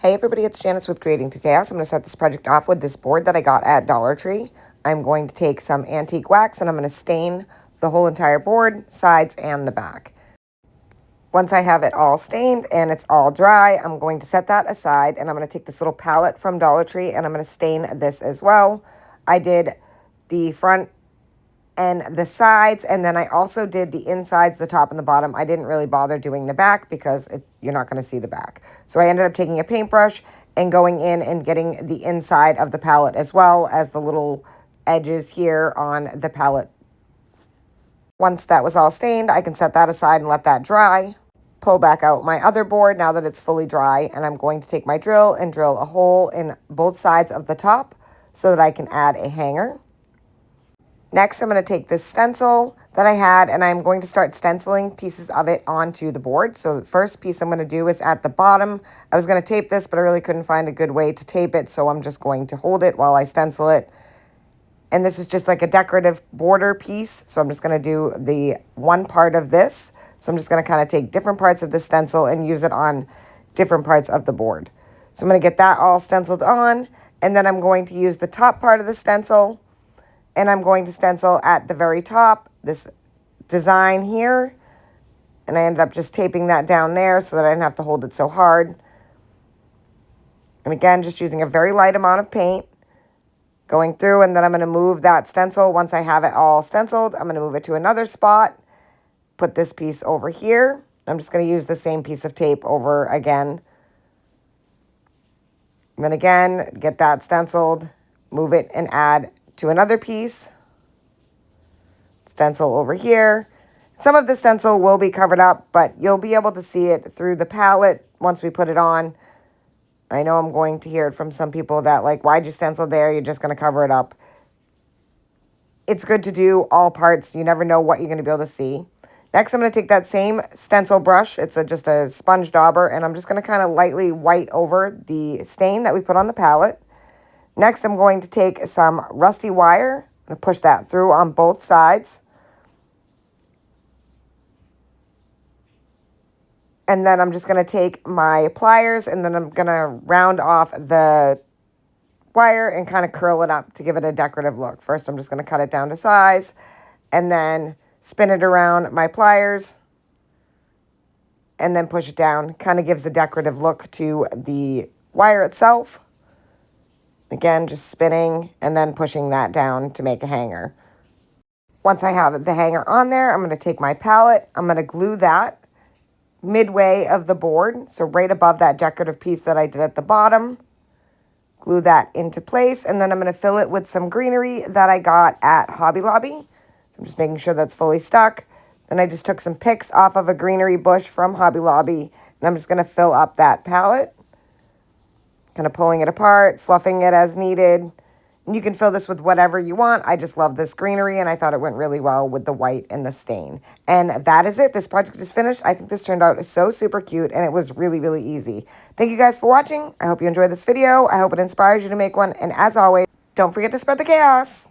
Hey everybody, it's Janice with Creating to Chaos. I'm going to start this project off with this board that I got at Dollar Tree. I'm going to take some antique wax and I'm going to stain the whole entire board, sides and the back. Once I have it all stained and it's all dry, I'm going to set that aside and I'm going to take this little palette from Dollar Tree and I'm going to stain this as well. I did the front and the sides, and then I also did the insides, the top and the bottom. I didn't really bother doing the back because you're not going to see the back. So I ended up taking a paintbrush and going in and getting the inside of the palette as well as the little edges here on the palette. Once that was all stained, I can set that aside and let that dry. Pull back out my other board now that it's fully dry, and I'm going to take my drill and drill a hole in both sides of the top so that I can add a hanger. Next, I'm going to take this stencil that I had, and I'm going to start stenciling pieces of it onto the board. So the first piece I'm going to do is at the bottom. I was going to tape this, but I really couldn't find a good way to tape it, so I'm just going to hold it while I stencil it. And this is just like a decorative border piece, so I'm just going to do the one part of this. So I'm just going to kind of take different parts of the stencil and use it on different parts of the board. So I'm going to get that all stenciled on, and then I'm going to use the top part of the stencil, and I'm going to stencil at the very top, this design here. And I ended up just taping that down there so that I didn't have to hold it so hard. And again, just using a very light amount of paint. Going through, and then I'm going to move that stencil. Once I have it all stenciled, I'm going to move it to another spot. Put this piece over here. I'm just going to use the same piece of tape over again. And then again, get that stenciled, move it and add to another piece. Stencil over here. Some of the stencil will be covered up, but you'll be able to see it through the palette once we put it on. I know I'm going to hear it from some people that like, why'd you stencil there? You're just going to cover it up. It's good to do all parts. You never know what you're going to be able to see. Next, I'm going to take that same stencil brush. It's just a sponge dauber, and I'm just going to kind of lightly white over the stain that we put on the palette. Next, I'm going to take some rusty wire and push that through on both sides. And then I'm just going to take my pliers and then I'm going to round off the wire and kind of curl it up to give it a decorative look. First, I'm just going to cut it down to size and then spin it around my pliers and then push it down. Kind of gives a decorative look to the wire itself. Again, just spinning and then pushing that down to make a hanger. Once I have the hanger on there, I'm going to take my palette. I'm going to glue that midway of the board, so right above that decorative piece that I did at the bottom. Glue that into place, and then I'm going to fill it with some greenery that I got at Hobby Lobby. I'm just making sure that's fully stuck. Then I just took some picks off of a greenery bush from Hobby Lobby, and I'm just going to fill up that palette. Kind of pulling it apart, fluffing it as needed. And you can fill this with whatever you want. I just love this greenery, and I thought it went really well with the white and the stain. And that is it. This project is finished. I think this turned out so super cute, and it was really, really easy. Thank you guys for watching. I hope you enjoyed this video. I hope it inspires you to make one. And as always, don't forget to spread the chaos.